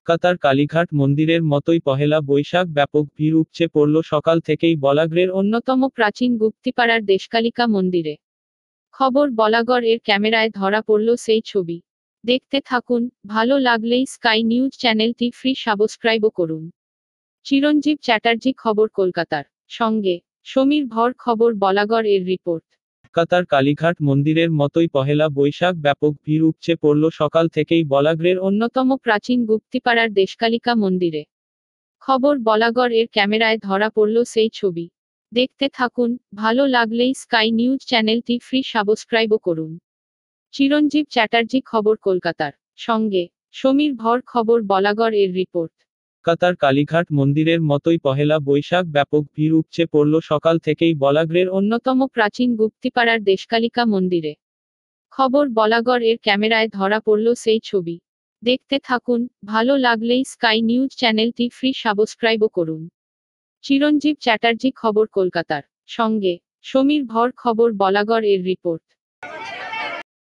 কাতার কালীঘাট মন্দিরের মতোই পহেলা বৈশাখ ব্যাপক ভিড় উপচে পড়ল সকাল থেকেই বলাগড়ের অন্যতম প্রাচীন গুপ্তিপাড়ার দেশকালিকা মন্দিরে। খবর বলাগড় এর ক্যামেরায় ধরা পড়ল সেই ছবি। দেখতে থাকুন, ভালো লাগলেই স্কাই নিউজ চ্যানেলটি ফ্রি সাবস্ক্রাইবও করুন। চিরঞ্জীব চ্যাটার্জি খবর কলকাতার সঙ্গে সমীর ভর খবর বলাগড় এর রিপোর্ট। কাতার কালীঘাট মন্দিরের মতোই পহেলা বৈশাখ ব্যাপক ভিড় উপচে পড়ল সকাল থেকেই বলাগড়ের অন্যতম প্রাচীন গুপ্তিপাড়ার দেশকালিকা মন্দিরে। খবর বলাগড় এর ক্যামেরায় ধরা পড়ল সেই ছবি। দেখতে থাকুন, ভালো লাগলেই স্কাই নিউজ চ্যানেলটি ফ্রি সাবস্ক্রাইবও করুন। চিরঞ্জীব চ্যাটার্জি খবর কলকাতার সঙ্গে সমীর ভর খবর বলাগড় এর রিপোর্ট। কাতার কালীঘাট মন্দিরের মতোই পহেলা বৈশাখ ব্যাপক ভিড় উপচে পড়ল সকাল থেকেই বলাগড়ের অন্যতম প্রাচীন গুপ্তিপাড়ার দেশকালিকা মন্দিরে। খবর বলাগড় এর ক্যামেরায় ধরা পড়ল সেই ছবি। দেখতে থাকুন, ভালো লাগলেই স্কাই নিউজ চ্যানেলটি ফ্রি সাবস্ক্রাইবও করুন। চিরঞ্জীব চ্যাটার্জি খবর কলকাতার সঙ্গে সমীর ভর খবর বলাগড় এর রিপোর্ট।